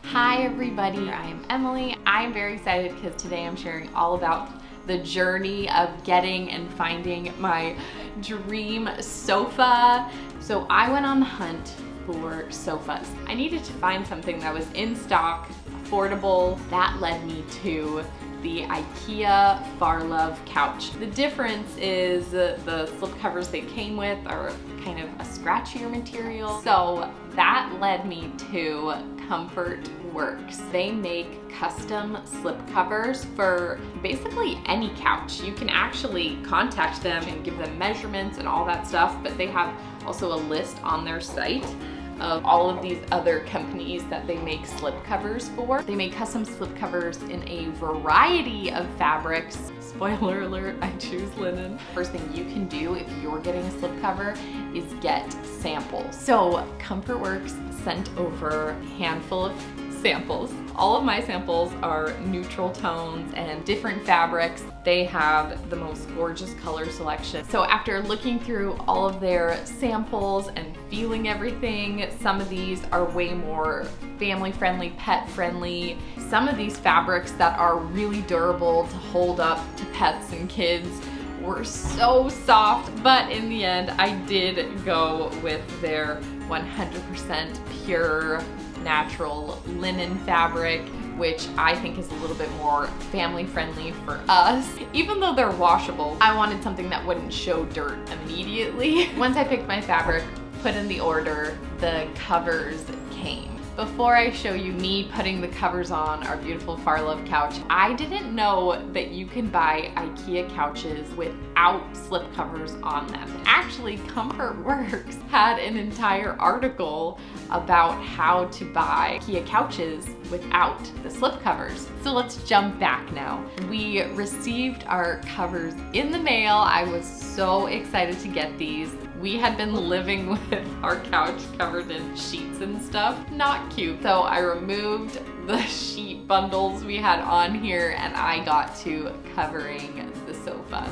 Hi everybody, I am Emily. I am very excited because today I'm sharing all about the journey of getting and finding my dream sofa. So I went on the hunt for sofas. I needed to find something that was in stock, affordable. That led me to the IKEA Farlov couch. The difference is the slip covers they came with are kind of a scratchier material. So that led me to Comfort Works. They make custom slip covers for basically any couch. You can actually contact them and give them measurements and all that stuff, but they have also a list on their site of all of these other companies that they make slip covers for. They make custom slip covers in a variety of fabrics. Spoiler alert, I choose linen. First thing you can do if you're getting a slip cover is get samples. So Comfort Works sent over a handful of samples. All of my samples are neutral tones and different fabrics. They have the most gorgeous color selection. So after looking through all of their samples and feeling everything, some of these are way more family friendly, pet friendly. Some of these fabrics that are really durable to hold up to pets and kids were so soft, but in the end I did go with their 100% pure natural linen fabric, which I think is a little bit more family friendly for us. Even though they're washable, I wanted something that wouldn't show dirt immediately. Once I picked my fabric, put in the order, the covers came. Before I show you me putting the covers on our beautiful Farlov couch, I didn't know that you can buy IKEA couches without slip covers on them. Actually, Comfort Works had an entire article about how to buy IKEA couches without the slip covers. So let's jump back now. We received our covers in the mail. I was so excited to get these. We had been living with our couch covered in sheets and stuff. Not cute. So I removed the sheet bundles we had on here and I got to covering the sofa.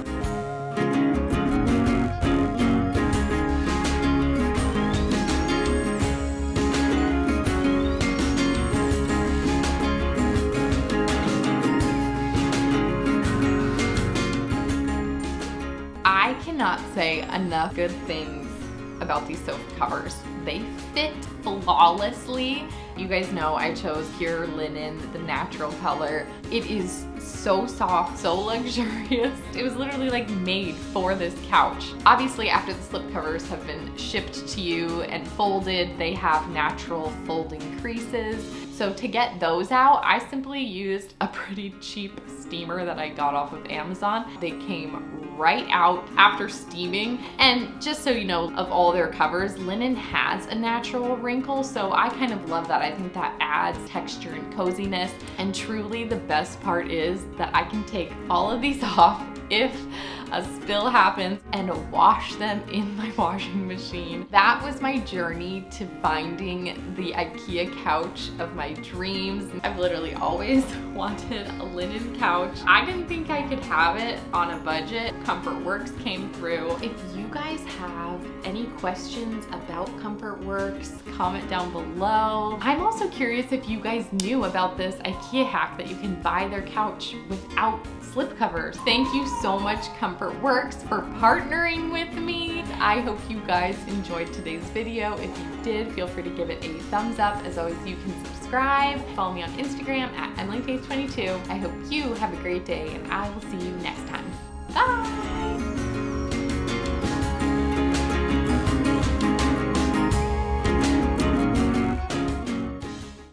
I cannot say enough good things about these sofa covers. They fit flawlessly. You guys know I chose pure linen, the natural color. It is so soft, so luxurious. It was literally like made for this couch. Obviously, after the slip covers have been shipped to you and folded, they have natural folding creases. So to get those out, I simply used a pretty cheap steamer that I got off of Amazon. They came right out after steaming. And just so you know, of all their covers, linen has a natural wrinkle, so I kind of love that. I think that adds texture and coziness. And truly the best part is that I can take all of these off if a spill happens and wash them in my washing machine. That was my journey to finding the IKEA couch of my dreams. I've literally always wanted a linen couch. I didn't think I could have it on a budget. Comfort Works came through. If you guys have any questions about Comfort Works, comment down below. I'm also curious if you guys knew about this IKEA hack that you can buy their couch without slip covers. Thank you so much, Comfort Works, for partnering with me. I hope you guys enjoyed today's video. If you did, feel free to give it a thumbs up. As always, you can subscribe. Follow me on Instagram at EmilyFaith22. I hope you have a great day and I will see you next time. Bye!